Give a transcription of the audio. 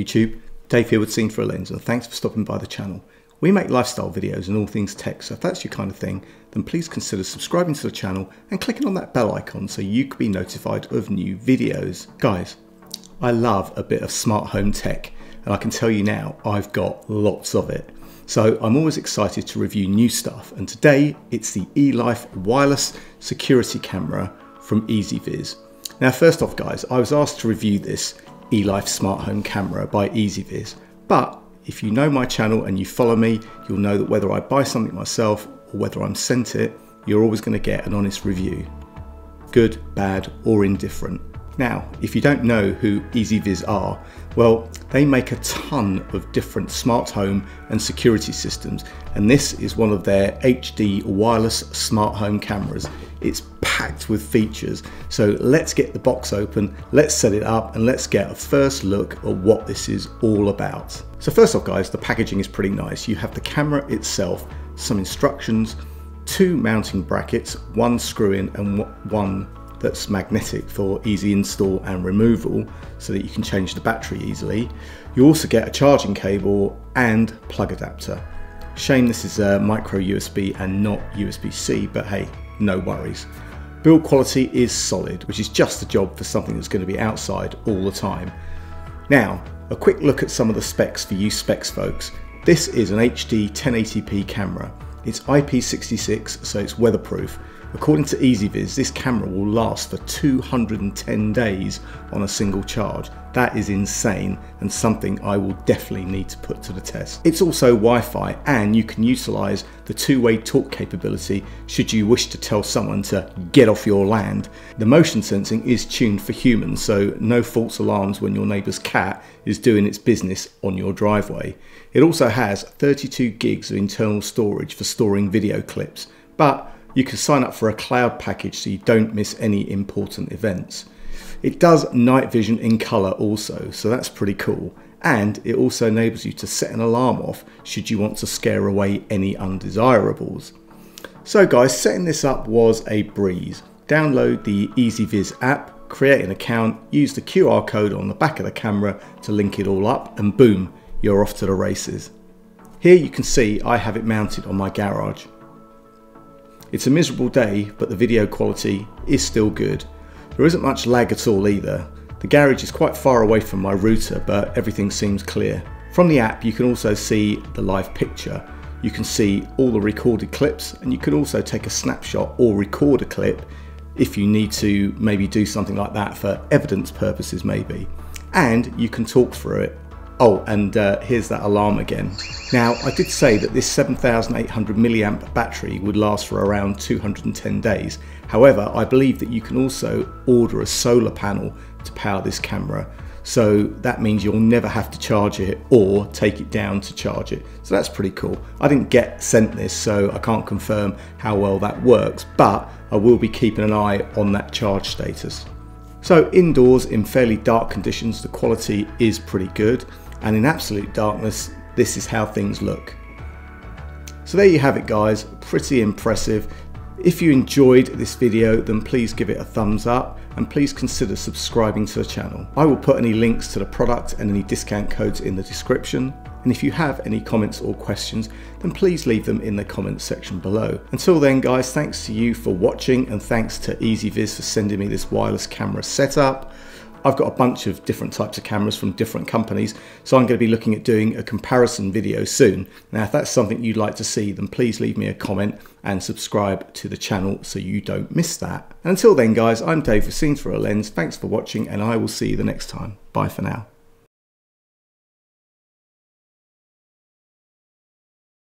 YouTube, Dave here with Seen Through a Lens, and thanks for stopping by the channel. We make lifestyle videos and all things tech, so if that's your kind of thing, then please consider subscribing to the channel and clicking on that bell icon so you can be notified of new videos. Guys, I love a bit of smart home tech, and I can tell you now, I've got lots of it. So I'm always excited to review new stuff, and today it's the ELife wireless security camera from EZVIZ. Now first off guys, I was asked to review this ELife Smarthome Camera by EZVIZ, but if you know my channel and you follow me, you'll know that whether I buy something myself or whether I'm sent it, you're always going to get an honest review. Good, bad or indifferent. Now, if you don't know who EZVIZ are, well, they make a ton of different smart home and security systems, and this is one of their HD wireless smart home cameras. It's packed with features, so let's get the box open, let's set it up, and let's get a first look at what this is all about. So first off guys, the packaging is pretty nice. You have the camera itself, some instructions, 2 mounting brackets, 1 screw in and 1 that's magnetic for easy install and removal so that you can change the battery easily. You also get a charging cable and plug adapter. Shame this is a micro USB and not USB-C, but hey, no worries. Build quality is solid, which is just the job for something that's going to be outside all the time. Now, a quick look at some of the specs for you specs folks. This is an HD 1080p camera. It's IP66, so it's weatherproof. According to EZVIZ, this camera will last for 210 days on a single charge. That is insane and something I will definitely need to put to the test. It's also Wi-Fi, and you can utilize the 2-way talk capability should you wish to tell someone to get off your land. The motion sensing is tuned for humans, so no false alarms when your neighbour's cat is doing its business on your driveway. It also has 32 gigs of internal storage for storing video clips, but you can sign up for a cloud package so you don't miss any important events. It does night vision in colour also, so that's pretty cool. And it also enables you to set an alarm off should you want to scare away any undesirables. So guys, setting this up was a breeze. Download the EZVIZ app, create an account, use the QR code on the back of the camera to link it all up, and boom, you're off to the races. Here you can see I have it mounted on my garage. It's a miserable day, but the video quality is still good. There isn't much lag at all either. The garage is quite far away from my router, but everything seems clear. From the app you can also see the live picture. You can see all the recorded clips, and you can also take a snapshot or record a clip if you need to maybe do something like that for evidence purposes maybe. And you can talk through it. Oh, and here's that alarm again. Now, I did say that this 7,800 milliamp battery would last for around 210 days. However, I believe that you can also order a solar panel to power this camera. So that means you'll never have to charge it or take it down to charge it. So that's pretty cool. I didn't get sent this, so I can't confirm how well that works, but I will be keeping an eye on that charge status. So indoors in fairly dark conditions, the quality is pretty good. And in absolute darkness, this is how things look. So there you have it guys, pretty impressive. If you enjoyed this video, then please give it a thumbs up and please consider subscribing to the channel. I will put any links to the product and any discount codes in the description. And if you have any comments or questions, then please leave them in the comments section below. Until then guys, thanks to you for watching, and thanks to EZVIZ for sending me this wireless camera setup. I've got a bunch of different types of cameras from different companies, so I'm going to be looking at doing a comparison video soon. Now if that's something you'd like to see, then please leave me a comment and subscribe to the channel so you don't miss that. And until then guys, I'm Dave with Seen Through a Lens. Thanks for watching, and I will see you the next time. Bye for now.